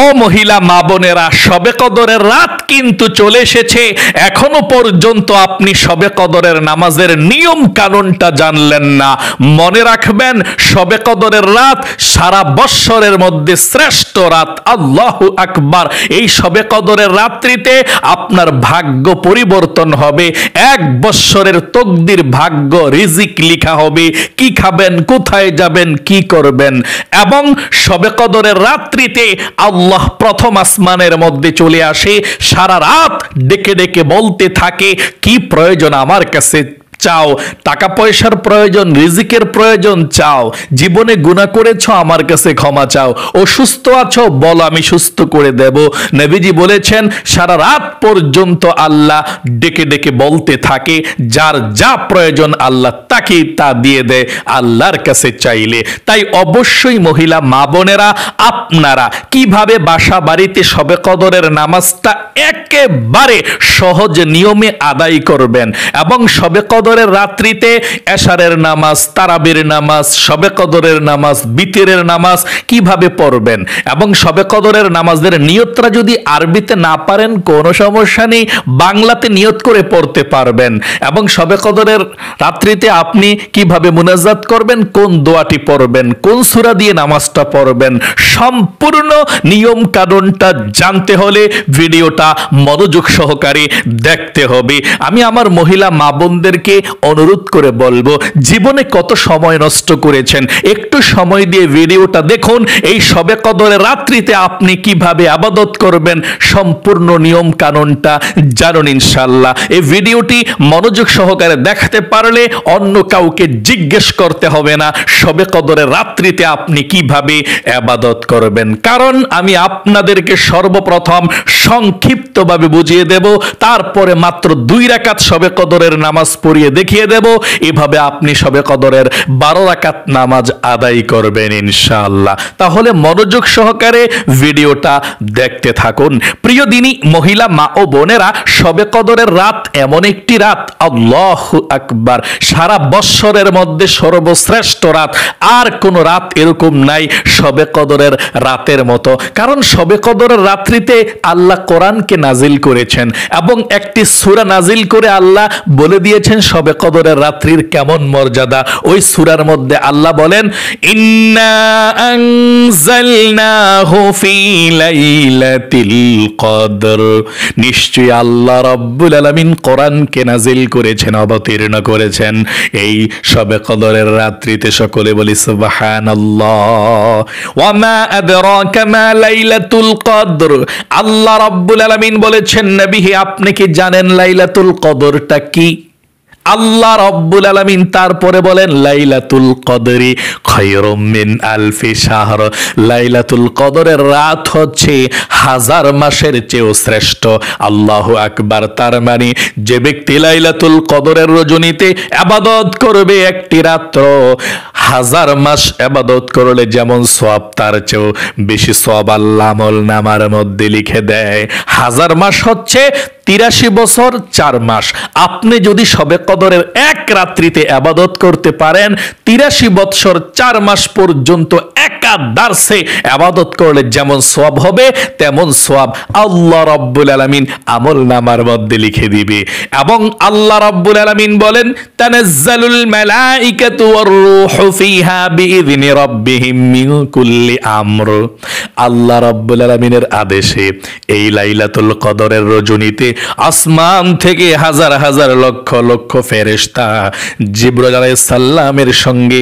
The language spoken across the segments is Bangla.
ও মহিলা মা বোনেরা, শবে কদরের রাত কিন্তু চলে এসেছে। এখনো পর্যন্ত আপনি শবে কদরের নামাজের নিয়ম কানুনটা জানলেন না। মনে রাখবেন, শবে কদরের রাত সারা বৎসরের মধ্যে শ্রেষ্ঠ রাত। আল্লাহু আকবার। এই শবে কদরের রাত্রিতে আপনার ভাগ্য পরিবর্তন হবে। এক বৎসরের তকদির, ভাগ্য, রিজিক লিখা হবে। কি খাবেন, কোথায় যাবেন, কি করবেন। এবং শবে কদরের রাত্রিতে আল্লাহ প্রথম আসমানের মধ্যে চলে আসে, সারা রাত ডেকে ডেকে বলতে থাকে, কি প্রয়োজন আমার কাছে চাও। টাকা পয়সার প্রয়োজন, রিজিকের প্রয়োজন, চাও। জীবনে গুনাহ করেছো, আমার কাছে ক্ষমা চাও। অসুস্থ আছো, বলো, আমি সুস্থ করে দেব। নবীজি বলেছেন, সারা রাত পর্যন্ত আল্লাহ ডেকে ডেকে বলতে থাকে, যার যা প্রয়োজন আল্লাহ তাকে তা দিয়ে দেয় আল্লাহর কাছে চাইলে। তাই অবশ্যই মহিলা মা বোনেরা, আপনারা কিভাবে বাসা বাড়িতে শবে কদরের নামাজটা একেবারে সহজ নিয়মে আদায় করবেন এবং শবে কদরের রাত্রিতে এশারের নামাজ, তারাবির নামাজ, শবে কদরের নামাজ, বিতিরের নামাজ কিভাবে পড়বেন এবং শবে কদরের নামাজের নিয়তটা যদি আরবিতে না পারেন কোনো সমস্যা নেই, বাংলাতে নিয়ত করে পড়তে পারবেন। এবং শবে কদরের রাত্রিতে আপনি কিভাবে মুনাজাত করবেন, কোন দোয়াটি পড়বেন, কোন সূরা দিয়ে নামাজটা পড়বেন, সম্পূর্ণ নিয়ম কানুনটা জানতে হলে ভিডিওটা মনোযোগ সহকারে দেখতে হবে। আমি আমার মহিলা মা বোনদেরকে অনুরোধ করে বলবো, জীবনে কত সময় নষ্ট করেছেন, একটু সময় দিয়ে ভিডিওটা দেখুন। এই শবে কদরের রাত্রিতে আপনি কিভাবে ইবাদত করবেন, সম্পূর্ণ নিয়ম কানুনটা জানুন ইনশাআল্লাহ। এই ভিডিওটি মনোযোগ সহকারে দেখতে পারলে অন্য কাউকে জিজ্ঞেস করতে হবে না শবে কদরের রাত্রিতে আপনি কিভাবে ইবাদত করবেন। কারণ আমি আপনাদেরকে সর্বপ্রথম সংক্ষিপ্তভাবে বুঝিয়ে দেব, তারপরে মাত্র 2 রাকাত শবে কদরের নামাজ পড়িয়ে দেখিয়ে দেব। এভাবে আপনি শবে কদরের 12 রাকাত নামাজ আদায় করবেন ইনশাআল্লাহ। তাহলে মনোযোগ সহকারে ভিডিওটা দেখতে থাকুন। প্রিয় দিনী মহিলা মা ও বোনেরা, শবে কদরের রাত এমন একটি রাত, আল্লাহু আকবার, সারা বৎসরের মধ্যে সর্বশ্রেষ্ঠ রাত। আর কোন রাত এরকম নাই শবে কদরের রাতের মতো। কারণ শবে কদরের রাত্রিতে আল্লাহ কোরআনকে নাজিল করেছেন এবং একটি সূরা নাজিল করে আল্লাহ বলে দিয়েছেন শবে কদরের রাত্রির কেমন মর্যাদা। ওই সূরার মধ্যে আল্লাহ বলেন, ইন্না আনজালনাহু ফি লাইলাতিল কদর। নিশ্চয়ই আল্লাহ রাব্বুল আলামিন কোরআনকে নাজিল করেছেন, অবতীর্ণ করেছেন এই শবে কদরের রাত্রিতে। সকলে বলি সুবহানাল্লাহ। ওয়া মা আদরাকা মা লাইলাতুল কদর। আল্লাহ রাব্বুল আলামিন বলেছেন, নবী হে, আপনি কি জানেন লাইলাতুল কদরটা কি? আল্লাহ রাব্বুল আলামিন তারপরে বলেন, লাইলাতুল কদরি খায়রুম মিন আলফি শাহর। লাইলাতুল কদরের রাত হচ্ছে 1000 মাসের চেয়েও শ্রেষ্ঠ। আল্লাহু আকবার। তার মানে যে ব্যক্তি লাইলাতুল কদরের রজনীতে ইবাদত করবে একটি রাত্র, 1000 মাস ইবাদত করলে যেমন সওয়াব, তার চেয়েও বেশি সওয়াব আল্লাহ আমলনামার মধ্যে লিখে দেয়। 1000 মাস হচ্ছে 83 বছর 4 মাস। আপনি যদি শবে কদরের এক রাত্রিতে ইবাদত করতে পারেন, 83 বছর 4 মাস পর্যন্ত একাদারসে ইবাদত করলে যেমন সওয়াব হবে, তেমন সওয়াব আল্লাহ রাব্বুল আলামিন আমলনামার মধ্যে লিখে দিবে। এবং আল্লাহ রাব্বুল আলামিন বলেন, তানাজ্জালুল মালাইকাতু ওয়ার রূহু ফিহা বিইذনি রাব্বিহিম মিন কুল্লি আমর। আল্লাহ রাব্বুল আলামিনের আদেশে এই লাইলাতুল কদরের রজনীতে আসমান থেকে হাজার হাজার লক্ষ লক্ষ ফেরেশতা জিবরাইল আলাইহিস সালামের সঙ্গে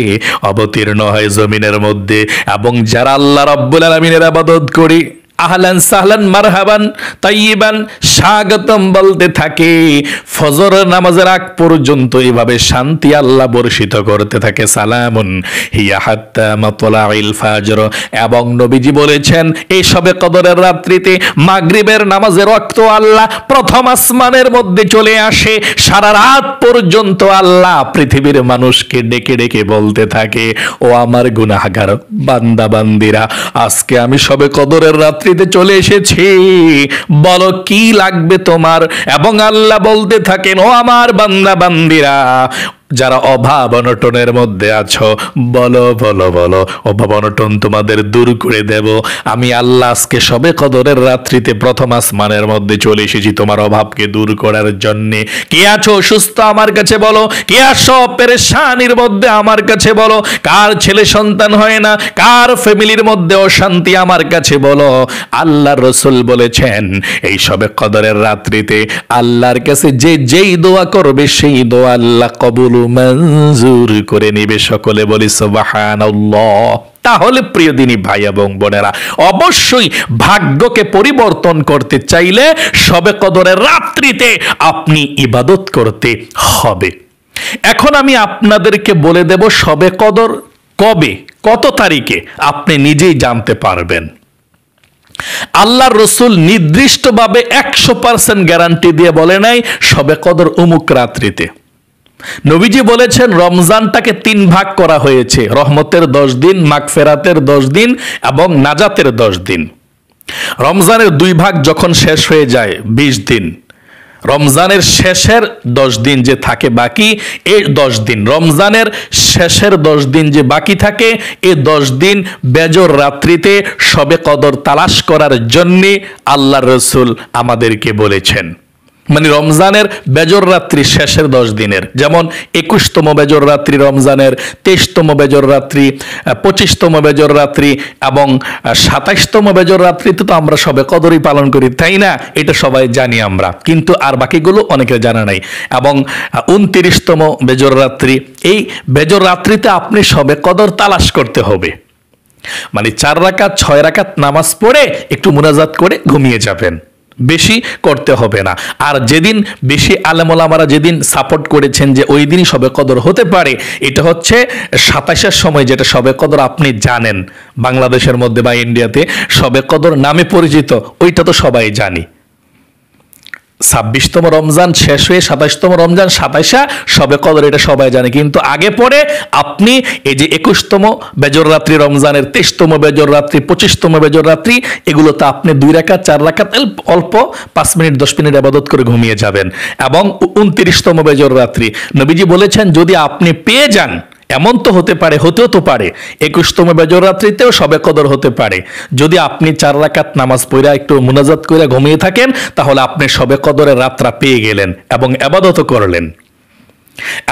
অবতীর্ণ হয় জমিনের মধ্যে। এবং যারা আল্লাহ রাব্বুল আলামিনের ইবাদত করি, আহলান সাহলান মারহাবান তাইয়িবান স্বাগতম বলতে থাকে। ফজর নামাজের আগ পর্যন্ত এভাবে শান্তি আল্লাহ বর্ষিত করতে থাকে, সালামুন হিয়া হাত্তা মাতলাইল ফাজর। এবং নবীজি বলেছেন, এই শবে কদরের রাত্রিতে মাগরিবের নামাজের ওয়াক্ত আল্লাহ প্রথম আসমানের মধ্যে চলে আসে। সারা রাত পর্যন্ত আল্লাহ পৃথিবীর মানুষকে ডেকে ডেকে বলতে থাকে, ও আমার গুনাহগার বান্দা বান্দিরা, আজকে আমি শবে কদরের রাত্রি চলে এসেছি, বলো কি লাগবে তোমার। এবং আল্লাহ বলতে থাকেন, ও আমার বান্দা বান্দিরা, যারা অভাব অনটনের মধ্যে আছো, বলো বলো বলো, অভাব অনটন তোমাদের দূর করে দেব। আমি আল্লাহ আজকে শবে কদরের রাত্রিতে প্রথম আসমানের মধ্যে চলে এসেছি তোমার অভাবকে দূর করার জন্যে। কে আছো সুস্থ আমার কাছে বলো, কে আছো পেরেশানির মধ্যে আমার কাছে বলো, কার ছেলে সন্তান হয় না, কার ফ্যামিলির মধ্যে অশান্তি আমার কাছে বলো। আল্লাহর রাসূল বলেছেন এই শবে কদরের রাত্রিতে আল্লাহর কাছে যে যেই দোয়া করবে সেই দোয়া আল্লাহ কবুল মঞ্জুর করে নিবে। সকলে বলি সুবহানাল্লাহ। তাহলে প্রিয় দিনী ভাই এবং বোনেরা, অবশ্যই ভাগ্যকে পরিবর্তন করতে চাইলে শবে কদরের রাত্রিতে আপনি ইবাদত করতে হবে। এখন আমি আপনাদেরকে বলে দেব শবে কদর কবে, কত তারিখে আপনি নিজেই জানতে পারবেন। আল্লাহর রাসূল নির্দিষ্টভাবে 100% গ্যারান্টি দিয়ে বলে নাই শবে কদর অমুক রাত্রিতে। নবীজি বলেছেন রমজানটাকে 3 ভাগ করা হয়েছে, রহমতের 10 দিন, মাগফিরাতের 10 দিন এবং নাজাতের 10 দিন। রমজানের 2 ভাগ যখন শেষ হয়ে যায় 20 দিন, রমজানের শেষের 10 দিন যে থাকে বাকি, এই 10 দিন রমজানের শেষের 10 দিন যে বাকি থাকে, এই 10 দিন বেজর রাত্রিতে শবে কদর তালাশ করার জন্য আল্লাহর রাসূল আমাদেরকে বলেছেন। মানে রমজানের বেজর রাত্রি শেষের 10 দিনের, যেমন 21তম বেজর রাত্রি রমজানের, 23তম বেজর রাত্রি, 25তম বেজর রাত্রি এবং 27তম বেজর রাত্রিতে তো আমরা শবে কদরই পালন করি, তাই না? এটা সবাই জানি আমরা, কিন্তু আর বাকিগুলো অনেকের জানা নাই। এবং 29তম বেজর রাত্রি, এই বেজর রাত্রিতে আপনি শবে কদর তালাশ করতে হবে। মানে 4 রাকাত 6 রাকাত নামাজ পড়ে একটু মুনাজাত করে ঘুমিয়ে যাবেন, বেশি করতে হবে না। আর যেদিন বেশি আলেম ওলামারা যেদিন সাপোর্ট করেছেন যে ওই দিনই শবে কদর হতে পারে, এটা হচ্ছে 27-এর সময়, যেটা শবে কদর আপনি জানেন বাংলাদেশের মধ্যে বা ইন্ডিয়াতে শবে কদর নামে পরিচিত, ওইটা তো সবাই জানি। 26তম রমজান শেষ হয়ে 27তম রমজান 27 শবে কদর, এটা সবাই জানে। কিন্তু আগে পরে আপনি এই যে 21তম বেজর রাত্রি রমজানের, 23তম বেজর রাত্রি, 25তম বেজর রাত্রি, এগুলোতে আপনি 2 রাকাত 4 রাকাত অল্প 5 মিনিট 10 মিনিট ইবাদত করে ঘুমিয়ে যাবেন। এবং 29তম বেজর রাত্রি নবীজি বলেছেন যদি আপনি পেয়ে যান, এমন তো হতে পারে, হতেও তো পারে 21তম বেজর রাত্রিতেও শবে কদর হতে পারে। যদি আপনি 4 রাকাত নামাজ পড়া একটু মুনাজাত করে ঘুমিয়ে থাকেন, তাহলে আপনি শবে কদরের রাতটা পেয়ে গেলেন এবং ইবাদতও করলেন।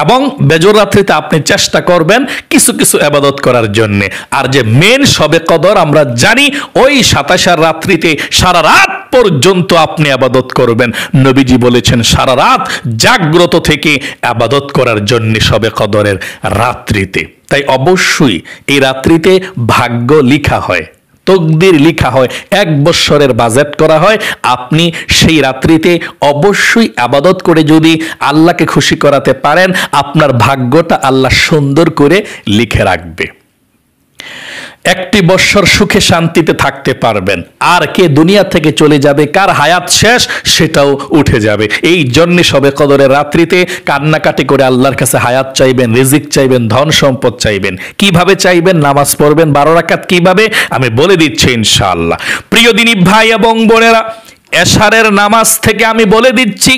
এবং বেজর রাত্রিতে আপনি চেষ্টা করবেন কিছু কিছু ইবাদত করার জন্য। আর যে মেন শবে কদর আমরা জানি ওই 27 রাত্রিতে সারা রাত পর্যন্ত আপনি ইবাদত করবেন। নবীজি বলেছেন সারা রাত জাগ্রত থেকে ইবাদত করার জন্য শবে কদরের রাত্রিতে। তাই অবশ্যই এই রাত্রিতে ভাগ্য লিখা হয়, তকদির লিখা হয়, 1 বছরের বাজেট করা হয়। আপনি সেই রাত্রিতে অবশ্যই ইবাদত করে যদি আল্লাহকে খুশি করাতে পারেন, আপনার ভাগ্যটা আল্লাহ সুন্দর করে লিখে রাখবে। 1 বছর সুখে শান্তিতে থাকতে পারবেন। আর কে দুনিয়া থেকে চলে যাবে, কার হায়াত শেষ, সেটাও উঠে যাবে। এই জন্য শবে কদরের রাত্রিতে কান্নাকাটি করে আল্লাহর কাছে হায়াত চাইবেন, রিজিক চাইবেন, ধন সম্পদ চাইবেন। কিভাবে চাইবেন? নামাজ পড়বেন 12 রাকাত। কিভাবে আমি বলে দিচ্ছি ইনশাআল্লাহ। প্রিয় দিনী ভাই এবং বোনেরা, এশারের নামাজ থেকে আমি বলে দিচ্ছি,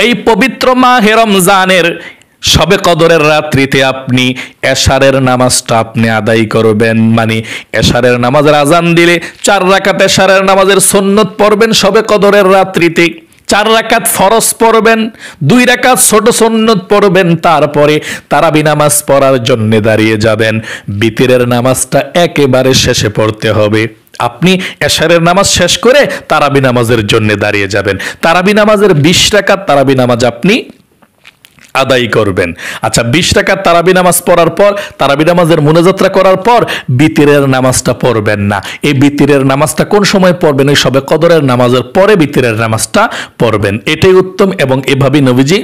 এই পবিত্র মাহে রমজানের শবে কদরের রাত্রিতে আপনি এশারের নামাজটা আপনি আদায় করবেন। মানে এশারের নামাজের আজান দিলে 4 রাকাত এশারের নামাজের সুন্নত পড়বেন শবে কদরের রাত্রিতে। 4 রাকাত ফরজ পড়বেন, 2 রাকাত ছোট সুন্নত পড়বেন, তারপরে তারাবি নামাজ পড়ার জন্য দাঁড়িয়ে যাবেন। বিতরের নামাজটা একেবারে শেষে পড়তে হবে। আপনি এশারের নামাজ শেষ করে তারাবি নামাজের জন্য দাঁড়িয়ে যাবেন। তারাবি নামাজের 20 রাকাত তারাবি নামাজ আপনি আদায় করবেন। আচ্ছা, 20 রাকাত তারাবি নামাজ পড়ার পর, তারাবি নামাজের মুনাজাতরা করার পর বিতরের নামাজটা পড়বেন না। এই বিতরের নামাজটা কোন সময় পড়বেন? ওই শবে কদরের নামাজের পরে বিতরের নামাজটা পড়বেন। এটাই উত্তম এবং এভাবেই নবীজি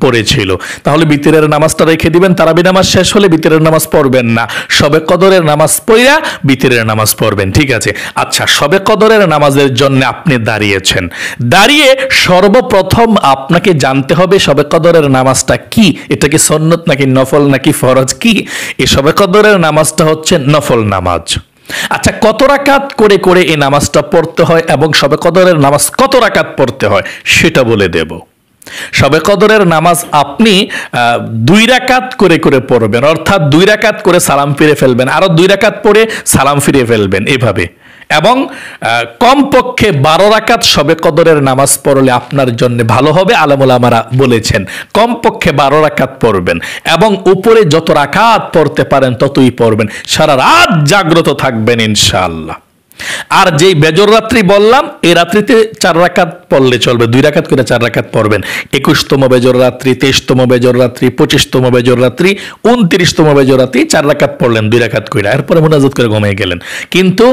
পড়েছিল। তাহলে বিতরের নামাজটা রেখে দিবেন, তারাবি নামাজ শেষ হলে বিতরের নামাজ পড়বেন না, শবে কদরের নামাজ পড়া বিতরের নামাজ পড়বেন। ঠিক আছে? আচ্ছা, শবে কদরের নামাজের জন্য আপনি দাঁড়িয়েছেন, দাঁড়িয়ে সর্বপ্রথম আপনাকে জানতে হবে শবে কদরের নামাজটা কি, এটা কি সুন্নত নাকি নফল নাকি ফরজ কি? এই শবে কদরের নামাজটা হচ্ছে নফল নামাজ। আচ্ছা, কত রাকাত করে করে এই নামাজটা পড়তে হয় এবং শবে কদরের নামাজ কত রাকাত পড়তে হয় সেটা বলে দেব। শবে কদরের নামাজ আপনি 2 রাকাত করে করে পড়বেন, অর্থাৎ 2 রাকাত করে সালাম ফিরে ফেলবেন, আরো 2 রাকাত পড়ে সালাম ফিরে ফেলবেন এভাবে। এবং কমপক্ষে 12 রাকাত শবে কদরের নামাজ পড়লে আপনার জন্য ভালো হবে, আলেম ওলামারা বলেছেন কমপক্ষে 12 রাকাত পড়বেন এবং উপরে যত রাকাত পড়তে পারেন ততই পড়বেন, সারা রাত জাগ্রত থাকবেন ইনশাআল্লাহ। আর যেই বেজর রাত্রি বললাম এই রাত্রিতে 4 রাকাত পড়লে চলবে, 2 রাকাত করে 4 রাকাত পড়বেন। 21তম বেজর রাত্রি, 23তম বেজর রাত্রি, 25তম বেজর রাত্রি, 29তম বেজর রাত্রি 4 রাকাত পড়লেন 2 রাকাত করে, এরপরে মুনাজাত করে ঘুমিয়ে গেলেন। কিন্তু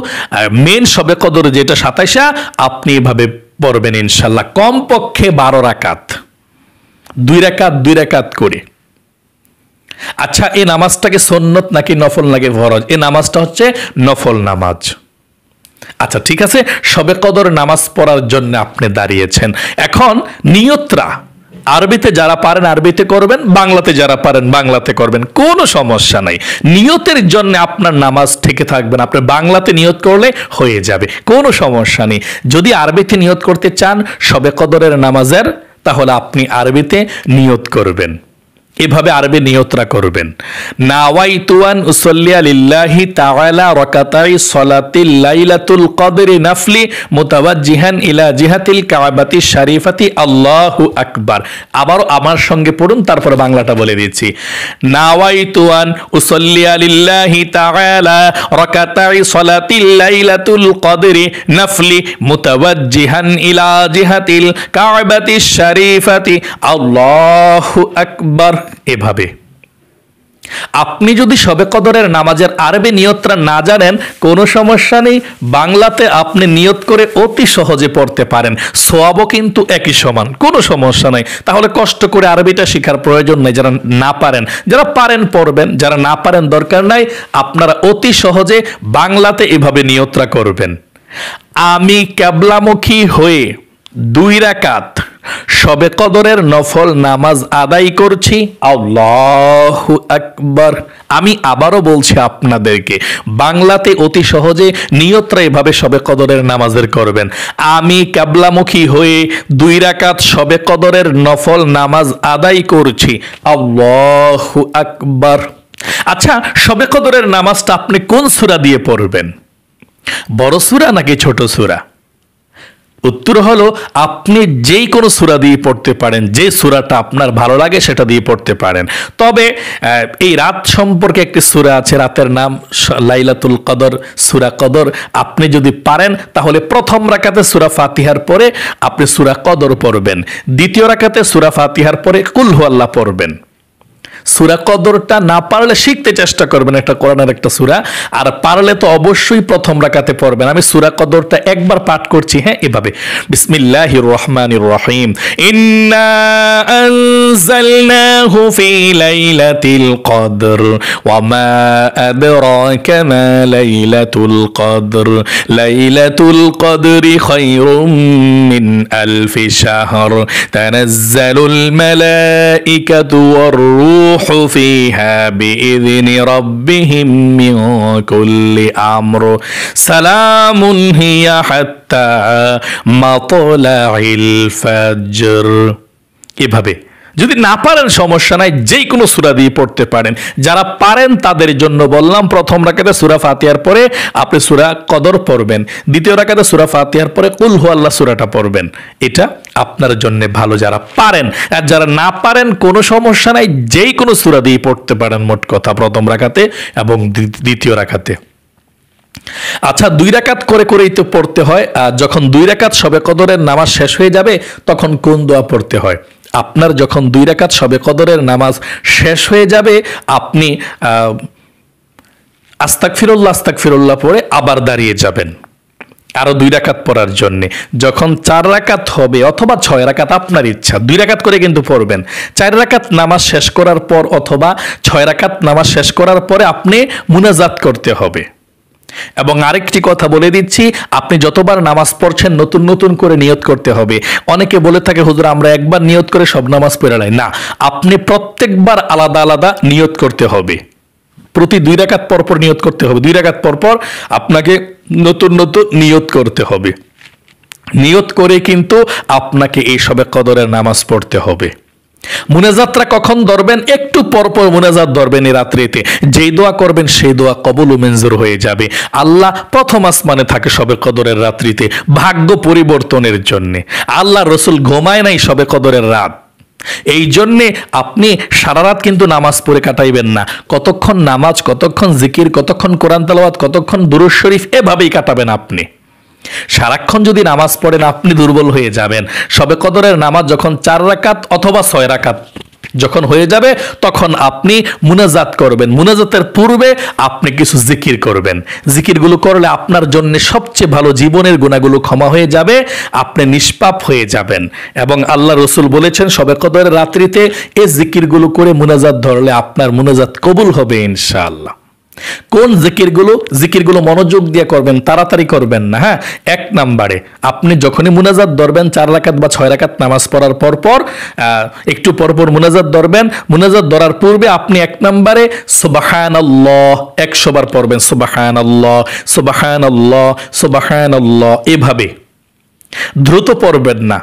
মেন শবে কদর যেটা 27 আপনি এভাবে পড়বেন ইনশাআল্লাহ, কমপক্ষে 12 রাকাত, 2 রাকাত 2 রাকাত করে। আচ্ছা, এই নামাজটাকে সুন্নত নাকি নফল নাকি ফরজ? এই নামাজটা হচ্ছে নফল নামাজ। আচ্ছা ঠিক আছে, শবে কদর নামাজ পড়ার জন্য আপনি দাঁড়িয়েছেন। এখন নিয়তরা আরবিতে যারা পারেন আরবিতে করবেন, বাংলাতে যারা পারেন বাংলাতে করবেন, কোনো সমস্যা নাই। নিয়তের জন্য আপনার নামাজ থেকে থাকবেন, আপনি বাংলাতে নিয়ত করলে হয়ে যাবে, কোনো সমস্যা নেই। যদি আরবিতে নিয়ত করতে চান শবে কদরের নামাজের, তাহলে আপনি আরবিতে নিয়ত করবেন, এভাবে আরবি নিয়তরা করবেন। নাওয়াইতু আন উসাল্লিয়া লিল্লাহি তাআলা রাকাতাই সালাতিল লাইলাতুল কদরি নাফলি মুতাওয়াজ্জিহান ইলা জিহাতিল কাবাতি শরীফাতি আল্লাহু আকবার। আবারও আমার সঙ্গে পড়ুন, তারপরে বাংলাটা বলে দিচ্ছি। নাওয়াইতু আন উসাল্লিয়া লিল্লাহি তাআলা রাকাতাই সালাতিল লাইলাতুল কদরি নাফলি মুতাওয়াজ্জিহান ইলা জিহাতিল কাবাতি শরীফাতি আল্লাহু আকবার। এভাবে আপনি যদি শবে কদরের নামাজের আরবি নিয়তটা না জানেন কোনো সমস্যা নেই, বাংলাতে আপনি নিয়ত করে অতি সহজে পড়তে পারেন, সওয়াবও কিন্তু একই সমান, কোনো সমস্যা নেই। তাহলে কষ্ট করে আরবিটা শেখার প্রয়োজন নেই। যারা না পারেন, যারা পারেন পড়বেন, যারা না পারেন দরকার নাই, আপনারা অতি সহজে বাংলাতে এভাবে নিয়তটা করবেন। আমি কিবলামুখী হয়ে 2 রাকাত শবে কদরের নফল নামাজ আদায় করছি, আল্লাহু আকবার। আমি আবারও বলছি আপনাদেরকে, বাংলাতে অতি সহজে নিয়তরা এভাবে শবে কদরের নামাজের করবেন। আমি কিবলামুখী হয়ে 2 রাকাত শবে কদরের নফল নামাজ আদায় করছি, আল্লাহু আকবার। আচ্ছা, শবে কদরের নামাজটা আপনি কোন সূরা দিয়ে পড়বেন? বড় সূরা নাকি ছোট সূরা? উত্তর হলো আপনি যেই কোনো সূরা দিয়ে পড়তে পারেন, যে সূরাটা আপনার ভালো লাগে সেটা দিয়ে পড়তে পারেন। তবে এই রাত সম্পর্কে একটি সূরা আছে, রাতের নাম লাইলাতুল কদর, সূরা কদর। আপনি যদি পারেন তাহলে প্রথম রাকাতে সূরা ফাতিহার পরে আপনি সূরা কদর পড়বেন, দ্বিতীয় রাকাতে সূরা ফাতিহার পরে কুল হুয়াল্লাহ পড়বেন। সূরা কদরটা না পারলে শিখতে চেষ্টা করবেন, একটা কোরআনের একটা সূরা, আর পারলে তো অবশ্যই প্রথম রাকাতে পড়বেন। আমি সূরা কদরটা একবার পাঠ করছি, হ্যাঁ, এভাবে। বিসমিল্লাহির রহমানির রহিম। ইন্না আনজালনাহু ফি লাইলাতিল কদর ওয়া মা আদরাকা মা লাইলাতুল কদর লাইলাতুল কদরি খায়রুম মিন আলফি শাহর তানাজ্জালুল মালাইকাতু ওয়ার রূহ فيها بإذن ربهم من كل أمر سلام هي حتى مطلع الفجر। এভাবে যদি না পারেন সমস্যা নাই, যে কোনো সূরা দিয়ে পড়তে পারেন। যারা পারেন তাদের জন্য বললাম, প্রথম রাকাতে সূরা ফাতিহার পরে আপনি সূরা কদর পড়বেন, দ্বিতীয় রাকাতে সূরা ফাতিহার পরে কুল হুয়াল্লাহ সূরাটা পড়বেন। এটা আপনার জন্য ভালো যারা পারেন। আর যারা না পারেন কোনো সমস্যা নাই, যেই কোনো সূরা দিয়ে পড়তে পারেন মোট কথা, প্রথম রাকাতে এবং দ্বিতীয় রাকাতে। আচ্ছা, 2 রাকাত করে করেই তো পড়তে হয়। যখন 2 রাকাত শবে কদরের নামাজ শেষ হয়ে যাবে তখন কোন দোয়া পড়তে হয়? আপনার যখন 2 রাকাত শবে কদরের নামাজ শেষ হয়ে যাবে, আপনি আস্তাগফিরুল্লাহ আস্তাগফিরুল্লাহ পড়ে আবার দাঁড়িয়ে যাবেন আরো 2 রাকাত পড়ার জন্য। যখন 4 রাকাত হবে অথবা 6 রাকাত, আপনার ইচ্ছা, 2 রাকাত করে কিন্তু পড়বেন। 4 রাকাত নামাজ শেষ করার পর অথবা 6 রাকাত নামাজ শেষ করার পরে আপনি মুনাজাত করতে হবে। এবং আরেকটি কথা বলে দিচ্ছি, আপনি যতবার নামাজ পড়ছেন নতুন নতুন করে নিয়ত করতে হবে। অনেকে বলে থাকে, হুজুর আমরা একবার নিয়ত করে সব নামাজ পড়ে নাই। না, আপনি প্রত্যেকবার আলাদা আলাদা নিয়ত করতে হবে। প্রতি 2 রাকাত পর পর নিয়ত করতে হবে, 2 রাকাত পর পর আপনাকে নতুন নতুন নিয়ত করতে হবে। নিয়ত করে কিন্তু আপনাকে এই শবে কদরের নামাজ পড়তে হবে। মুনাজাতটা কখন ধরবেন? একটু পরপর মুনাজাত ধরবেন এই রাত্রিতে। যেই দোয়া করবেন সেই দোয়া কবুল ও মঞ্জুর হয়ে যাবে। আল্লাহ প্রথম আসমানে থাকে শবে কদরের রাত্রিতে ভাগ্য পরিবর্তনের জন্য। আল্লাহ রসুল ঘুমায় নাই শবে কদরের রাত। এই জন্যে আপনি সারা রাত কিন্তু নামাজ পড়ে কাটাইবেন না। কতক্ষণ নামাজ, কতক্ষণ জিকির, কতক্ষণ কোরআন তেলাওয়াত, কতক্ষণ দুরূদ শরীফ, এভাবেই কাটাবেন আপনি। সারাক্ষণ যদি নামাজ পড়েন আপনি দুর্বল হয়ে যাবেন। শবে কদরের নামাজ যখন 4 রাকাত অথবা 6 রাকাত যখন হয়ে যাবে তখন আপনি মুনাজাত করবেন। মুনাজাতের পূর্বে আপনি কিছু জিকির করবেন। জিকিরগুলো করলে আপনার জন্য সবচেয়ে ভালো, জীবনের গুনাহগুলো ক্ষমা হয়ে যাবে, আপনি নিষ্পাপ হয়ে যাবেন। এবং আল্লাহ রসুল বলেছেন শবে কদরের রাত্রিতে এই জিকিরগুলো করে মুনাজাত ধরলে আপনার মুনাজাত কবুল হবে ইনশাআল্লাহ। কোন জিকিরগুলো মনোযোগ দিয়ে করবেন, তাড়াতাড়ি করবেন না। হ্যাঁ, 1 নম্বরে আপনি যখনই মুনাজাত ধরবেন 4 রাকাত বা 6 রাকাত নামাজ পড়ার পর একটু পরপর মুনাজাত ধরবেন। মুনাজাত ধরার পূর্বে আপনি 1 নম্বরে সুবহানাল্লাহ 100 বার পড়বেন। সুবহানাল্লাহ, সুবহানাল্লাহ, সুবহানাল্লাহ, এভাবে দ্রুত পড়বেন না,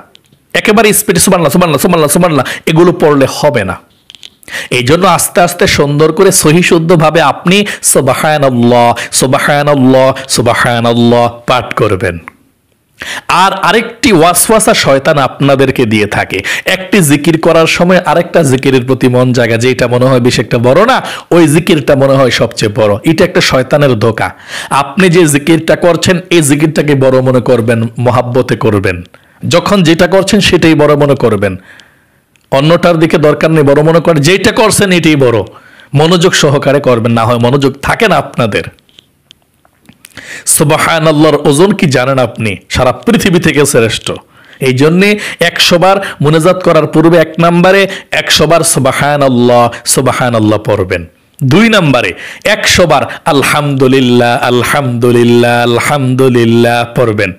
একেবারে স্পিডে সুবহানাল্লাহ, সুবহানাল্লাহ, সুবহানাল্লাহ, সুবহানাল্লাহ এগুলো পড়লে হবে না। এই জন্য আস্তে আস্তে সুন্দর করে সহি শুদ্ধ ভাবে আপনি সুবহানাল্লাহ, সুবহানাল্লাহ, সুবহানাল্লাহ পাঠ করবেন। আর আরেকটি ওয়াসওয়াসা শয়তান আপনাদেরকে দিয়ে থাকে, একটি জিকির করার সময় আরেকটা জিকিরের প্রতি মন জায়গা, যেটা মনে হয় বেশ একটা বড় না, ওই জিকিরটা মনে হয় সবচেয়ে বড়। এটা একটা শয়তানের ধোঁকা। আপনি যে জিকিরটা করছেন এই জিকিরটাকে বড় মনে করবেন, মহাব্বতে করবেন। যখন যেটা করছেন সেটাই বড় মনে করবেন, অন্যটার দিকে দরকার নেই। বড় মনে করেন যেটা করছেন এটাই বড়, মনোযোগ সহকারে করবেন, না হয় মনোযোগ থাকে না আপনাদের। সুবহানাল্লাহর ওজন কি জানেন আপনি? সারা পৃথিবী থেকে শ্রেষ্ঠ। এই জন্যে 100 বার মুনাজাত করার পূর্বে 1 নম্বরে 100 বার সুবহানাল্লাহ, সুবহানাল্লাহ পড়বেন। 2 নম্বরে 100 বার আলহামদুলিল্লাহ, আলহামদুলিল্লাহ, আলহামদুলিল্লাহ পড়বেন।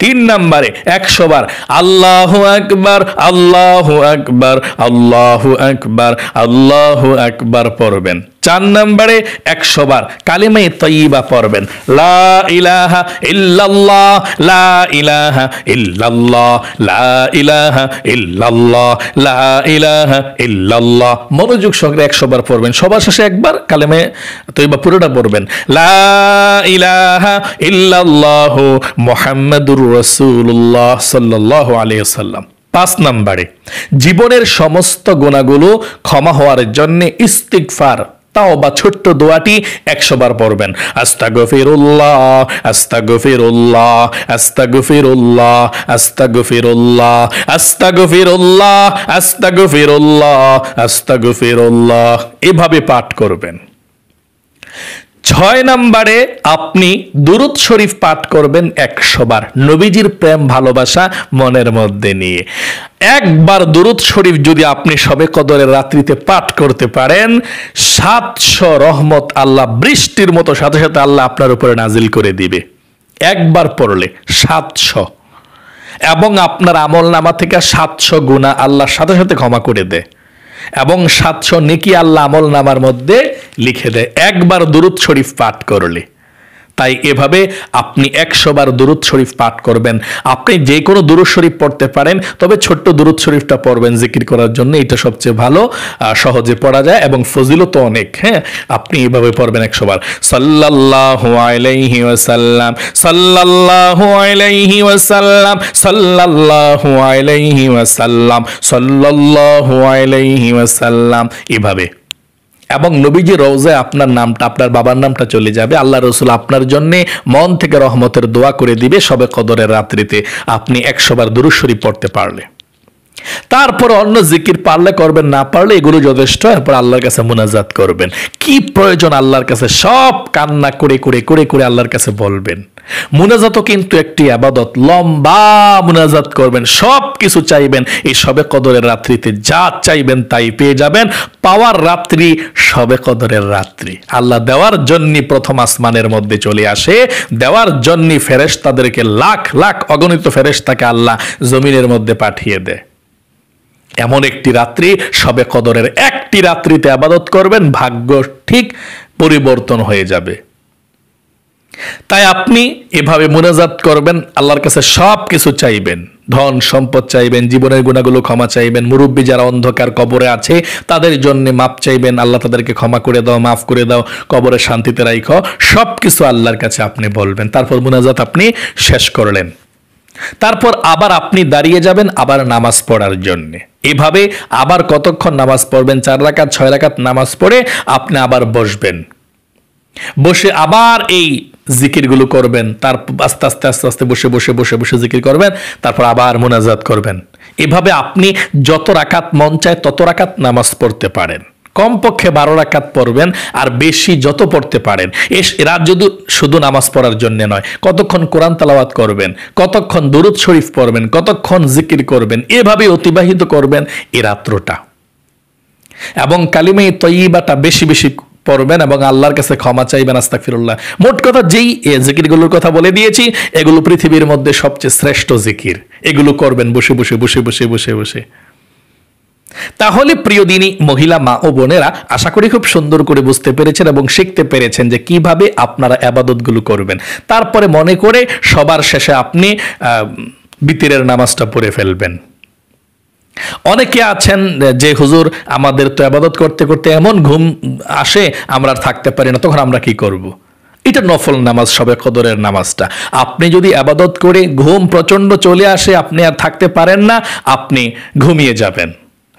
3 নম্বরে 100 বার আল্লাহু আকবার, আল্লাহু আকবার, আল্লাহু আকবার, আল্লাহু আকবার পড়বেন। 4 নম্বরে 100 বার কালিমায়ে তয়্যিবা পড়বেন। লা ইলাহা ইল্লাল্লাহ, লা ইলাহা ইল্লাল্লাহ, লা ইলাহা ইল্লাল্লাহ, লা ইলাহা ইল্লাল্লাহ মনোযোগ সহকারে 100 বার পড়বেন। সবার শেষে একবার কালিমায়ে তয়্যিবা পুরোটা পড়বেন। লা ইলাহা ইল্লাল্লাহ মুহাম্মাদুর রাসূলুল্লাহ সাল্লাল্লাহু আলাইহি ওয়াসাল্লাম। 5 নম্বরে জীবনের সমস্ত গুনাহগুলো ক্ষমা হওয়ার জন্য ইস্তিগফার, তাওবা ছোট্ট দোয়াটি 100 বার পড়বেন। আস্তাগফিরুল্লাহ, আস্তাগফিরুল্লাহ, আস্তাগফিরুল্লাহ, আস্তাগফিরুল্লাহ, আস্তাগফিরুল্লাহ, আস্তাগফিরুল্লাহ, আস্তাগফিরুল্লাহ এভাবে পাঠ করবেন। 6 নম্বরে আপনি দুরূদ শরীফ পাঠ করবেন 100 বার, নবীজির প্রেম ভালোবাসা মনের মধ্যে নিয়ে। একবার দুরূদ শরীফ যদি আপনি শবে কদরের রাত্রিতে পাঠ করতে পারেন 700 রহমত আল্লাহ বৃষ্টির মতো সাথে সাথে আল্লাহ আপনার উপরে নাজিল করে দিবে। একবার পড়লে 700, এবং আপনার আমল নামা থেকে 700 গুনাহ আল্লাহর সাথে সাথে ক্ষমা করে দেয়, এবং 700 নেকি আল্লাহ আমল নামার মধ্যে লিখে দেয় একবার দুরূদ শরীফ পাঠ করলে। তাই এভাবে আপনি 100 বার দুরূদ শরীফ পাঠ করবেন। আপনি যে কোনো দুরূদ শরীফ পড়তে পারেন, তবে ছোট্ট দুরূদ শরীফটা পড়বেন জিকির করার জন্য, এটা সবচেয়ে ভালো, সহজে পড়া যায় এবং ফজিলত অনেক। হ্যাঁ, আপনি এভাবে পড়বেন 100 বার। সাল্লাল্লাহু আলাইহি ওয়াসাল্লাম, সাল্লাল্লাহু আলাইহি ওয়াসাল্লাম, সাল্লাল্লাহু আলাইহি ওয়াসাল্লাম, সাল্লাল্লাহু আলাইহি ওয়াসাল্লাম এভাবে। এবং নবীজি রওজায় আপনার নামটা, আপনার বাবার নামটা চলে যাবে। আল্লাহ রসুল আপনার জন্য মন থেকে রহমতের দোয়া করে দিবে শবে কদরের রাত্রিতে আপনি 100 বার দুরূদ শরীফ পড়তে পারলে। তারপর অন্য জিকির পারলে করবেন, না পারলে এগুলো যথেষ্ট। এরপর আল্লাহর কাছে মুনাজাত করবেন। কি প্রয়োজন আল্লাহর কাছে সব কান্না করে করে করে করে আল্লাহর কাছে বলবেন। মুনাজাতও কিন্তু একটি ইবাদত, লম্বা মুনাজাত করবেন, সব কিছু চাইবেন। এই শবে কদরের রাত্রিতে যা চাইবেন তাই পেয়ে যাবেন। পাওয়ার রাত্রি শবে কদরের রাত্রি। আল্লাহ দেওয়ার জন্য প্রথম আসমানের মধ্যে চলে আসে, দেওয়ার জন্য ফেরেশতাদেরকে লাখ লাখ অগণিত ফেরেশতাকে আল্লাহ জমিনের মধ্যে পাঠিয়ে দেয়। এমন একটি রাত্রি, শবে কদরের একটি রাত্রিতে ইবাদত করবেন, ভাগ্য ঠিক পরিবর্তন হয়ে যাবে। তাই আপনি এভাবে মুনাজাত করবেন, আল্লাহর কাছে সব কিছু চাইবেন, ধন সম্পদ চাইবেন, জীবনের গুণাগুলো ক্ষমা চাইবেন, মুরব্বী যারা অন্ধকার কবরে আছে তাদের জন্য মাপ চাইবেন, আল্লাহ তাদেরকে ক্ষমা করে দাও, মাফ করে দাও, কবরে শান্তিতে রাখো, সব কিছু আল্লাহর কাছে আপনি বলবেন। তারপর মুনাজাত আপনি শেষ করলেন, তারপর আবার আপনি দাঁড়িয়ে যাবেন আবার নামাজ পড়ার জন্য। এভাবে আবার কতক্ষণ নামাজ পড়বেন, 4 রাকাত 6 রাকাত নামাজ পড়ে আপনি আবার বসবেন, বসে আবার এই জিকিরগুলো করবেন, তার আস্তে আস্তে আস্তে আস্তে বসে বসে বসে বসে জিকির করবেন, তারপর আবার মুনাজাত করবেন। এভাবে আপনি যত রাকাত মন চায় তত রাকাত নামাজ পড়তে পারেন, কমপক্ষে 12 রাকাত পড়বেন, আর বেশি যত পড়তে পারেন। রাত যদি শুধু নামাজ পড়ার জন্য নয়, কতক্ষণ কোরআন তেলাওয়াত করবেন, কতক্ষণ দুরূদ শরীফ পড়বেন, কতক্ষণ জিকির করবেন, এভাবে অতিবাহিত করবেন এই রাত্রটা। এবং কালিমে তয়্যিবাটা বেশি বেশি পড়বেন এবং আল্লাহর কাছে ক্ষমা চাইবেন, আস্তাগফিরুল্লাহ। মোট কথা যেই জিকিরগুলোর কথা বলে দিয়েছি, এগুলো পৃথিবীর মধ্যে সবচেয়ে শ্রেষ্ঠ জিকির, এগুলো করবেন বসে বসে বসে বসে বসে বসে। তাহলে প্রিয় দিনী মহিলা মা ও বোনেরা, আশা করি খুব সুন্দর করে বুঝতে পেরেছেন এবং শিখতে পেরেছেন যে কিভাবে আপনারা ইবাদতগুলো করবেন। তারপরে মনে করে সবার শেষে আপনি বিতিরের নামাজটা পড়ে ফেলবেন। অনেকে আছেন যে হুজুর আমাদের তো ইবাদত করতে করতে এমন ঘুম আসে আমরা আর থাকতে পারি না, তখন আমরা কি করব? এটা নফল নামাজ, শবে কদরের নামাজটা। আপনি যদি ইবাদত করে ঘুম প্রচন্ড চলে আসে, আপনি আর থাকতে পারেন না, আপনি ঘুমিয়ে যাবেন,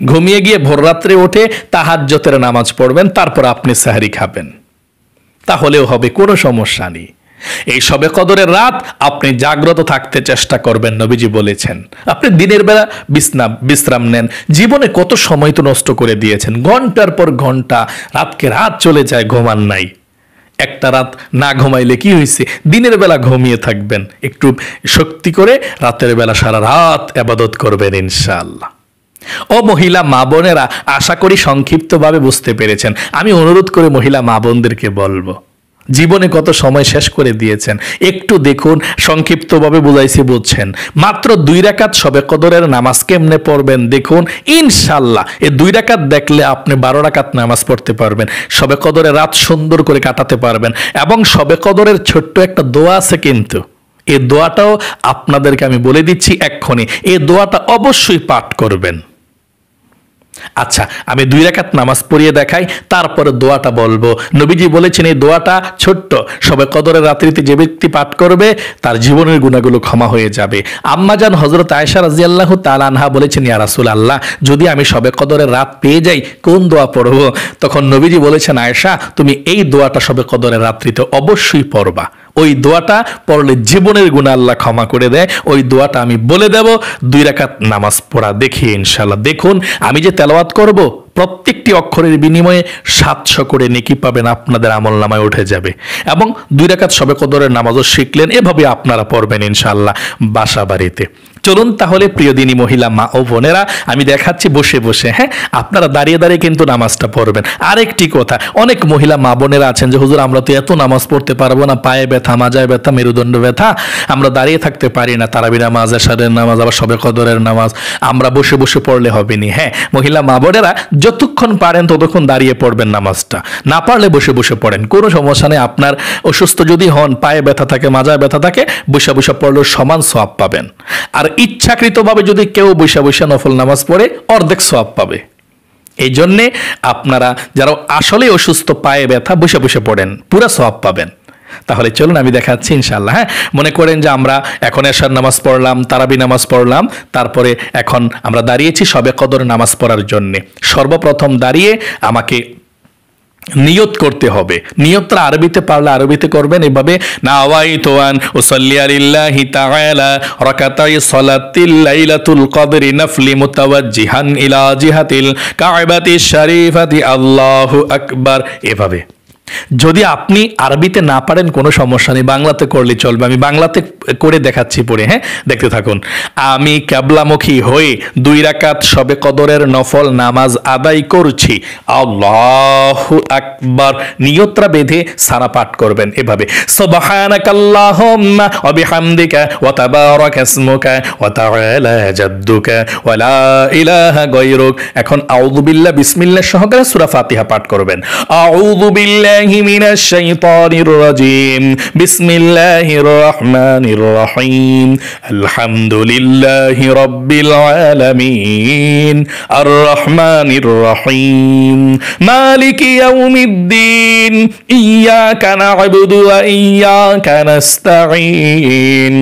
ঘুমিয়ে গিয়ে ভোর রাত্রে উঠে তাহাজ্জুদের নামাজ পড়বেন, তারপর আপনি সেহরি খাবেন, তাহলেও হবে, কোনো সমস্যা নেই। এই শবে কদরের রাত আপনি জাগ্রত থাকতে চেষ্টা করবেন, নবীজি বলেছেন। আপনি দিনের বেলা বিশ্রাম নেন, জীবনে কত সময় তো নষ্ট করে দিয়েছেন, ঘন্টার পর ঘন্টা, রাতকে রাত চলে যায়, ঘুমান নাই। একটা রাত না ঘুমাইলে কি হয়েছে, দিনের বেলা ঘুমিয়ে থাকবেন, একটু শক্তি করে রাতের বেলা সারা রাত ইবাদত করবেন ইনশাআল্লাহ। ও মহিলা মা বোনেরা, আশা করি সংক্ষিপ্তভাবে বুঝতে পেরেছেন। আমি অনুরোধ করে মহিলা মা বোনদেরকে বলবো, জীবনে কত সময় শেষ করে দিয়েছেন, একটু দেখুন, সংক্ষিপ্তভাবে বুঝাইছি, বুঝছেন। মাত্র 2 রাকাত শবে কদরের নামাজ কেমনে পড়বেন দেখুন, ইনশাআল্লাহ এই 2 রাকাত দেখলে আপনি 12 রাকাত নামাজ পড়তে পারবেন, শবে কদরের রাত সুন্দর করে কাটাতে পারবেন। এবং শবে কদরের ছোট্ট একটা দোয়া আছে, কিন্তু এই দোয়াটাও আপনাদেরকে আমি বলে দিচ্ছি এক্ষুনি, এই দোয়াটা অবশ্যই পাঠ করবেন। আচ্ছা, আমি 2 রাকাত নামাজ পড়িয়ে দেখাই, তারপরে দোয়াটা বলবো। নবীজি বলেছেন এই দোয়াটা ছোট্ট, শবে কদরের রাত্রিতে যে ব্যক্তি পাঠ করবে তার জীবনের গুনাহগুলো ক্ষমা হয়ে যাবে। আম্মাজান হযরত আয়েশা রাদিয়াল্লাহু তাআলা আনহা বলেছেন, ইয়া রাসূলুল্লাহ, যদি আমি শবে কদরের রাত পেয়ে যাই কোন দোয়া পড়বো? তখন নবীজি বলেছেন, আয়েশা, তুমি এই দোয়াটা শবে কদরের রাত্রিতে অবশ্যই পড়বা। ওই দোয়াটা পড়লে জীবনের গুনাহ আল্লাহ ক্ষমা করে দেয়। ওই দোয়াটা আমি বলে দেব, 2 রাকাত নামাজ পড়া দেখিয়ে ইনশাআল্লাহ। দেখুন, আমি যে তেলাওয়াত করব, প্রত্যেকটি অক্ষরের বিনিময়ে 700 করে নেকি পাবেন, আপনাদের আমলনামায় উঠে যাবে। এবং 2 রাকাত শবে কদরের নামাজও শিখলেন, এভাবে আপনারা পড়বেন ইনশাআল্লাহ বাসা বাড়িতে। চলুন তাহলে প্রিয় দিনী মহিলা মা ও বোনেরা, আমি দেখাচ্ছি বসে বসে, হ্যাঁ, আপনারা দাঁড়িয়ে দাঁড়িয়ে কিন্তু নামাজটা পড়বেন। আরেকটি কথা, অনেক মহিলা মা বোনেরা আছেন যে হুজুর আমরা তো এত নামাজ পড়তে পারবো না, পায়ে ব্যথা, মাজায় ব্যথা, মেরুদণ্ড ব্যথা, আমরা দাঁড়িয়ে থাকতে পারি না, তারাবি নামাজ, এশারের নামাজ, আবার শবে কদরের নামাজ আমরা বসে বসে পড়লে হবে নি। হ্যাঁ, মহিলা মা বোনেরা যতক্ষণ পারেন ততক্ষণ দাঁড়িয়ে পড়বেন নামাজটা, না পারলে বসে বসে পড়েন, কোনো সমস্যা নেই। আপনার অসুস্থ যদি হন, পায়ে ব্যথা থাকে, মাজায় ব্যথা থাকে, বসে বসে পড়লেও সমান সওয়াব পাবেন। আর ইচ্ছাকৃতভাবে যদি কেউ বৈশা বৈশা নফল নামাজ পড়ে, অর্ধেক সওয়াব পাবে। এই জন্যে আপনারা যারা আসলে অসুস্থ, পায়ে ব্যথা, বৈশা বসে পড়েন, পুরা সওয়াব পাবেন। তাহলে চলুন আমি দেখাচ্ছি ইনশাআল্লাহ। হ্যাঁ, মনে করেন যে আমরা এখন এশার নামাজ পড়লাম, তারাবি নামাজ পড়লাম, তারপরে এখন আমরা দাঁড়িয়েছি শবে কদর নামাজ পড়ার জন্যে। সর্বপ্রথম দাঁড়িয়ে আমাকে নিয়ত করতে হবে। নিয়তটা আরবিতে পারলে আরবিতে করবেন, এভাবে নাওয়াইতু আন উসাল্লি লিল্লাহি তাআলা রাকাতাই সালাতিল লাইলাতুল কদরি নাফলি মুতাওয়াজ্জিহান ইলা জিহাতিল কাবাতিশ শরীফাতি আল্লাহু আকবার। এভাবে যদি আপনি আরবিতে না পারেন কোনো সমস্যা নেই, বাংলাতে করলে চলবে। আমি বাংলাতে করে দেখাচ্ছি পড়ে, হ্যাঁ দেখতে থাকুন। আমি কিবলামুখী হয়ে 2 রাকাত শবে কদরের নফল নামাজ আদায় করছি। আল্লাহু আকবার। নিয়তটা বেঁধে সারা পাঠ করবেন এভাবে, সুবহানাকাল্লাহুম্মা ওয়া বিহামদিকা ওয়া তাবারাকা ইসমুকা ওয়া তাআলা জাদ্দুকা ওয়া লা ইলাহা গায়রুক। এখন আউযু বিল্লাহ বিসমিল্লাহ সহকারে সূরা ফাতিহা পাঠ করবেন। আউযু বিল্লাহি মিনাশ শাইতানির রাজিম, বিসমিল্লাহির রহমানির রহিম, আলহামদুলিল্লাহি রাব্বিল আলামিন, আর রহমানির রহিম, মালিকি ইয়াউমিদ্দিন, ইয়াকা না'বুদু ওয়া ইয়াকা নাস্তাঈন,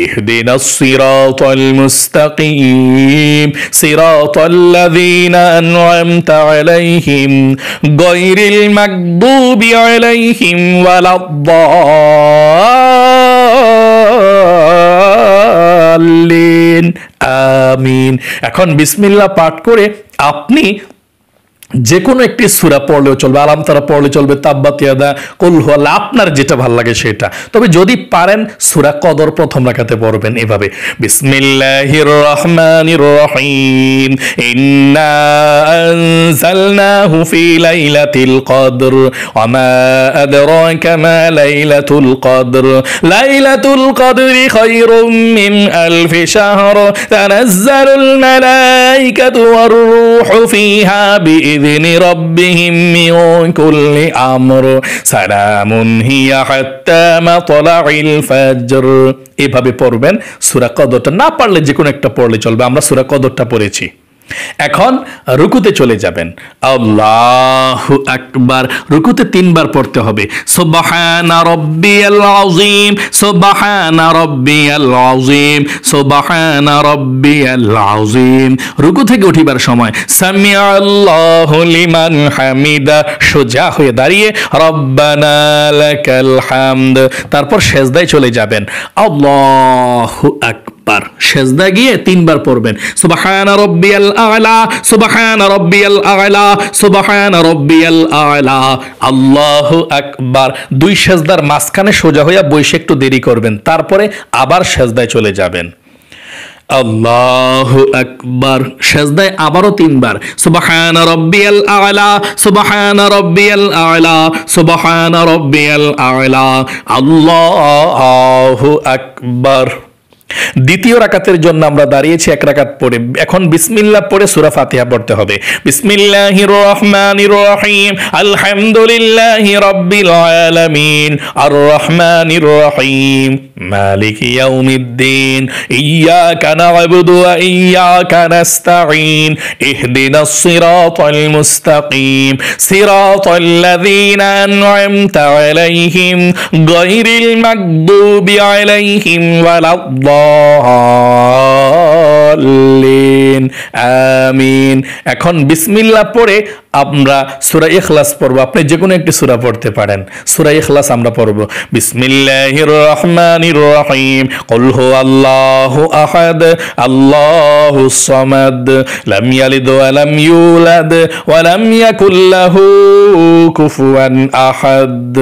ইহদিনাস সিরাতাল মুস্তাকিম, সিরাতাল্লাযীনা আন'আমতা আলাইহিম গায়রিল মাগদুবি আলাইহিম ওয়ালাদ-দাল্লিন। আমিন। এখন বিসমিল্লাহ পাঠ করে আপনি যে কোনো একটি সূরা পড়লেও চলবে, আলাম তারা পড়লে চলবে, তাব্বাত ইয়াদা, কুল হু আল্লাহ, আপনার যেটা ভালো লাগে সেটা। তবে যদি পারেন সূরা কদর প্রথম রাকাতে পড়বেন এভাবে, বিসমিল্লাহির রহমানির রহিম, ইন্না আনজালনাহু ফি লাইলাতিল কদর ওয়া মা আদরাকা মা লাইলাতুল কদর, লাইলাতুল কদরি খায়রুম মিন আলফি শাহর, তানাজ্জালুল মালাইকাতু ওয়ার রূহু ফিহা বিইذনি রাব্বিহিম মিন কুল্লি আমর, সালামুন হিয়া হাত্তা মাতলাইল ফাজর। এভাবে পড়বেন সূরা কদরটা। না পারলে যে কোনো একটা পড়লে চলবে, আমরা সূরা কদরটা পড়েছি। এখন রুকুতে চলে যাবেন। আল্লাহু আকবার। রুকুতে 3 বার পড়তে হবে, সুবহানা রাব্বিয়াল আযীম, সুবহানা রাব্বিয়াল আযীম, সুবহানা রাব্বিয়াল আযীম। রুকু থেকে উঠিবার সময় সামিআল্লাহু লিমান হামিদা, সোজা হয়ে দাঁড়িয়ে রব্বানা লাকাল হামদ। তারপর সেজদায় চলে যাবেন। আল্লাহু আকবার। সেজদা গিয়ে 3 বার পড়বেন, সুবহানা রাব্বিয়াল আ'লা, সুবহানা রাব্বিয়াল আ'লা, সুবহানা রাব্বিয়াল আ'লা, আল্লাহু আকবার। 2 সেজদার মাঝখানে সোজা হয়ে বসে একটু দেরি করবেন, তারপরে আবার সেজদায় চলে যাবেন। আল্লাহু আকবার। সেজদায় আবারও 3 বার, সুবহানা রাব্বিয়াল আ'লা, সুবহানা রাব্বিয়াল আ'লা, সুবহানা রাব্বিয়াল আ'লা, আল্লাহু আকবার। দ্বিতীয় রাকাতের জন্য আমরা দাঁড়িয়েছি 1 রাকাত পড়ে। এখন বিসমিল্লাহ পড়ে সূরা ফাতিহা পড়তে হবে। বিসমিল্লাহির রহমানির রহিম, আলহামদুলিল্লাহি রাব্বিল আলামিন, আর রহমানির রহিম, মালিকি ইয়াউমিদ্দিন, ইয়াকা না'বুদু ওয়া ইয়াকা নাস্তাঈন, ইহদিনাস সিরাতাল মুস্তাকিম, সিরাতাল্লাযীনা আন'আমতা আলাইহিম গায়রিল মাগদুবি আলাইহিম ওয়ালাদ-দাল্লিন। আমিন। এখন বিসমিল্লাহ পড়ে আমরা সূরা ইখলাস পড়ব। আপনি যে কোনো একটি সূরা পড়তে পারেন। সূরা ইখলাস আমরা পড়ব। বিসমিল্লাহির রহমানির রহিম, কুল হুয়াল্লাহু আহাদ, আল্লাহুস সামাদ, লাম ইয়ালিদ ওয়া লাম ইউলাদ ওয়া লাম ইয়াকুল লাহু কুফুয়ান আহাদ।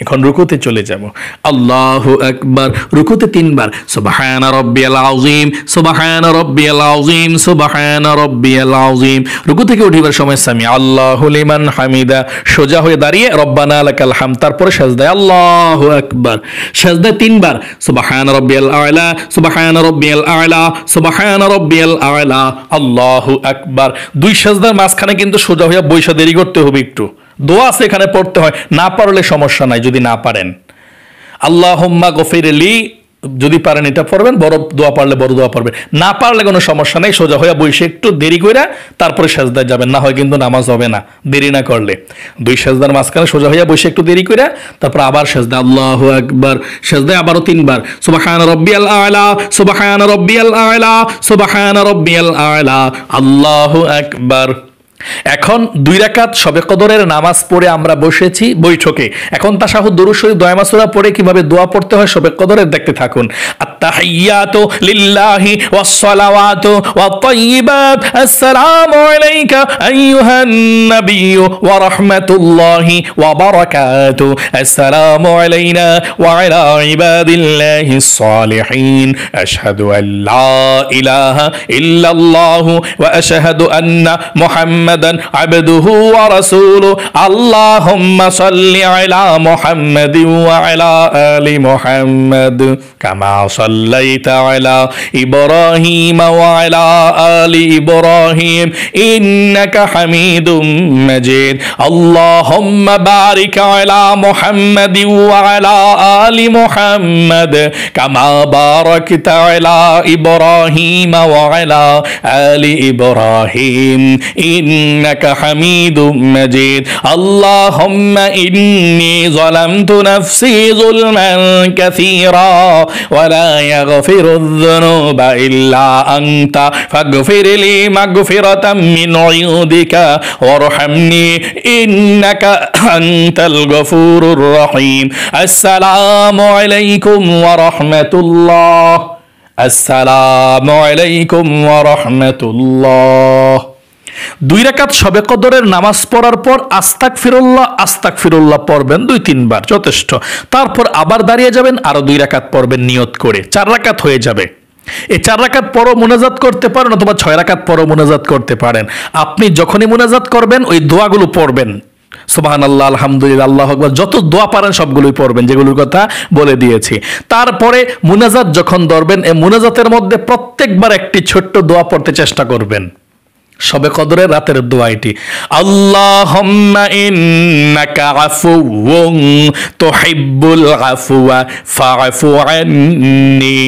এখন রুকুতে চলে যাব। আল্লাহু আকবার। রুকুতে 3 বার, সুবহানা রাব্বিয়াল আযীম, সুবহানা রাব্বিয়াল আযীম, সুবহানা রাব্বিয়াল আযীম। রুকু থেকে উঠিবার সময় সামি আল্লাহু লিমান হামিদা, সোজা হয়ে দাঁড়িয়ে রব্বানা লাকাল হামদ। তারপরে সেজদায় আল্লাহু আকবার। সেজদায় 3 বার, সুবহানা রাব্বিয়াল আ'লা, সুবহানা রাব্বিয়াল আ'লা, সুবহানা রাব্বিয়াল আ'লা, আল্লাহু আকবার। 2 সেজদার মাঝখানে কিন্তু সোজা হয়ে বইসা দেরি করতে হবে একটু। দোয়া আছে এখানে পড়তে হয়, না পারলে সমস্যা নাই যদি না পারেন। আল্লাহুম্মা গফিরলি যদি পারেন এটা পড়বেন, বড় দোয়া পারলে বড় দোয়া পড়বেন, না পারলে কোনো সমস্যা নেই, সোজা হয়ে বসে একটু দেরি করে তারপরে সেজদায় যাবেন, না হয় কিন্তু নামাজ হবে না দেরি না করলে। 2 সেজদার মাঝখানে সোজা হয়ে বসে একটু দেরি করে তারপর আবার সেজদা। আল্লাহু আকবার। সেজদায় আবারও 3 বার, সুবহানা রাব্বিয়াল আ'লা, সুবহানা রাব্বিয়াল আ'লা, সুবহানা রাব্বিয়াল আ'লা, আল্লাহু আকবার। এখন 2 রাকাত শবে কদরের নামাজ পড়ে আমরা বসেছি বৈঠকে। এখন তাশাহুদ, দুরূদ শরীফ, দোয়া মাসুরা পড়ে কিভাবে দোয়া পড়তে হয় শবে কদরের দেখতে থাকুন। আত্তাহিয়াতু লিল্লাহি ওয়াস সালাওয়াতু ওয়াত তাইয়্যিবাত, আসসালামু আলাইকা আইয়ুহান নাবিয়্যু ওয়া রাহমাতুল্লাহি ওয়া বারাকাতু, আসসালামু আলাইনা ওয়া আলা ইবাদিল্লাহিস সালিহিন, আশহাদু আল লা ইলাহা ইল্লাল্লাহু ওয়া আশহাদু আন্না মুহাম্মাদান আবদুহু ওয়া রাসূলুহু, আল্লাহুম্মা সাল্লি আলা মুহাম্মাদিন ওয়া আলা আলি মুহাম্মাদ কামা সাল্লাইতা আলা ইব্রাহিম ওয়া আলা আলি ইব্রাহিম ইন্নাকা হামিদুম মাজিদ, আল্লাহুম্মা বারিক আলা মুহাম্মাদিন ওয়া আলা আলি মুহাম্মাদ কামা বারাকতা আলা ইব্রাহিম ওয়া আলা আলি ইব্রাহিম ইন্নাকা হামিদুম মাজিদ, আল্লাহুম্মা ইন্নী যালামতু নাফসি যুলমান কাসীরা ওয়া লা ইয়াগফিরুয যুনুবা ইল্লা আনতা ফাগফিরলি মাগফিরাতাম মিন ইনদিকা ওয়ারহামনি ইন্নাকা আনতাল গফুরুর রহিম, আসসালামু আলাইকুম ওয়া রাহমাতুল্লাহ, আসসালামু আলাইকুম ওয়া রাহমাতুল্লাহ। 2 রাকাত শবে কদরের নামাজ পড়ার পর আস্তাগফিরুল্লাহ পড়বেন 2-3 বার যথেষ্ট। তারপর আবার দাঁড়িয়ে যাবেন, আরো 2 রাকাত পড়বেন নিয়ত করে, 4 রাকাত হয়ে যাবে। এই 4 রাকাত পরও মুনাজাত করতে পারেন অথবা 6 রাকাত পরও মুনাজাত করতে পারেন। আপনি যখনই মুনাজাত করবেন ওই দোয়াগুলো পড়বেন, সুবহানাল্লাহ, আলহামদুলিল্লাহ, আল্লাহু আকবার, যত দোয়া পারেন সবগুলোই পড়বেন যেগুলোর কথা বলে দিয়েছি। তারপরে মুনাজাত যখন ধরবেন, এই মুনাজাতের মধ্যে প্রত্যেকবার একটি ছোট্ট দোয়া পড়তে চেষ্টা করবেন। শবে কদরের রাতের দোয়া এটি, আল্লাহুম্মা ইন্নাকা আফুউন তুহিব্বুল আফওয়া ফাআফু আন্নী।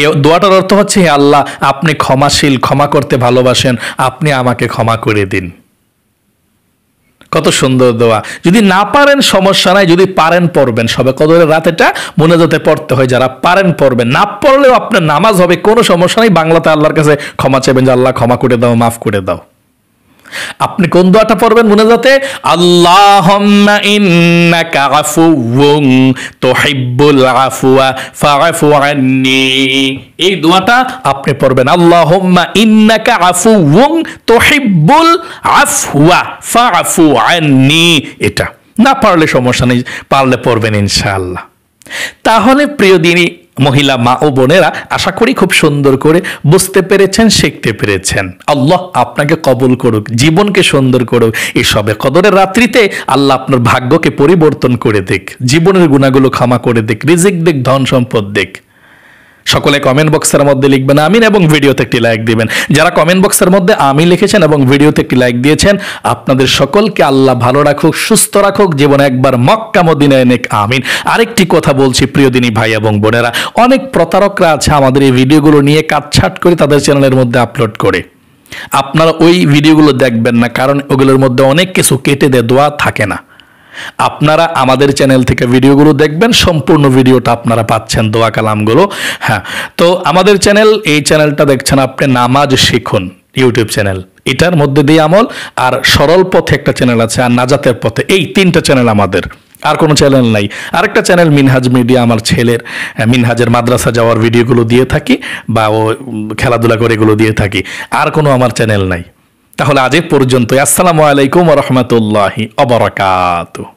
এই দোয়াটার অর্থ হচ্ছে, হে আল্লাহ, আপনি ক্ষমাশীল, ক্ষমা করতে ভালোবাসেন, আপনি আমাকে ক্ষমা করে দিন। কত সুন্দর দোয়া। যদি না পারেন সমস্যা নাই, যদি পারেন পড়বেন। শবে কদরের রাত এটা মুনাজাতে পড়তে হয়, যারা পারেন পড়বেন, না পড়লেও আপনার নামাজ হবে, কোনো সমস্যা নাই। বাংলাতে আল্লাহর কাছে ক্ষমা চাইবেন যে আল্লাহ ক্ষমা করে দাও, মাফ করে দাও। আপনি কোন দোয়াটা পড়বেন মুনাজাতে? আল্লাহুম্মা ইন্নাকা আফুউন তুহিব্বুল আফওয়া ফাআফু আন্নী। এই দোয়াটা আপনি পড়বেন, আল্লাহুম্মা ইন্নাকা আফুউন তুহিব্বুল আফওয়া ফাআফু আন্নী। এটা না পারলে সমস্যা নেই, পারলে পড়বেন ইনশাআল্লাহ। তাহলে প্রিয় দিনী মহিলা মা ও বোনেরা, আশা করি খুব সুন্দর করে বুঝতে পেরেছেন, শিখতে পেরেছেন। আল্লাহ আপনাকে কবুল করুক, জীবনকে সুন্দর করুক। এই শবে কদরের রাত্রিতে আল্লাহ আপনার ভাগ্যকে পরিবর্তন করে দিক, জীবনের গুণাগুলো ক্ষমা করে দিক, রিজিক দিক, ধন সম্পদ দিক। সকলে কমেন্ট বক্সের মধ্যে লিখবেন আমিন এবং ভিডিওতে একটি লাইক দিবেন। যারা কমেন্ট বক্সের মধ্যে আমিন লিখেছেন এবং ভিডিওতে একটি লাইক দিয়েছেন, আপনাদের সকলকে আল্লাহ ভালো রাখুক, সুস্থ রাখুক, জীবনে একবার মক্কা মদিনায় নেক আমিন। আরেকটি কথা বলছি প্রিয় দিনী ভাই এবং বোনেরা, অনেক প্রতারকরা আছে আমাদের এই ভিডিওগুলো নিয়ে কাটছাট করে তাদের চ্যানেলের মধ্যে আপলোড করে। আপনারা ওই ভিডিওগুলো দেখবেন না, কারণ ওগুলোর মধ্যে অনেক কিছু কেটে দেওয়া থাকে না। আপনারা আমাদের চ্যানেল থেকে ভিডিওগুলো দেখবেন, সম্পূর্ণ ভিডিওটা আপনারা পাচ্ছেন, দোয়া কালামগুলো। হ্যাঁ, তো আমাদের চ্যানেল, এই চ্যানেলটা দেখছেন আপনি, নামাজ শিখুন ইউটিউব চ্যানেল, এটার মধ্যে দিয়ে আমল, আর সরল পথে একটা চ্যানেল আছে, আর নাজাতের পথে, এই 3টা চ্যানেল আমাদের, আর কোনো চ্যানেল নাই। আরেকটা চ্যানেল মিনহাজ মিডিয়া, আমার ছেলের মিনহাজের মাদ্রাসা যাওয়ার ভিডিওগুলো দিয়ে থাকি, বা ও খেলাধুলা করে এগুলো দিয়ে থাকি, আর কোনো আমার চ্যানেল নাই। তাহলে আজ পর্যন্ত, আসসালামু আলাইকুম ওয়া রাহমাতুল্লাহি ওয়া বারাকাতুহু।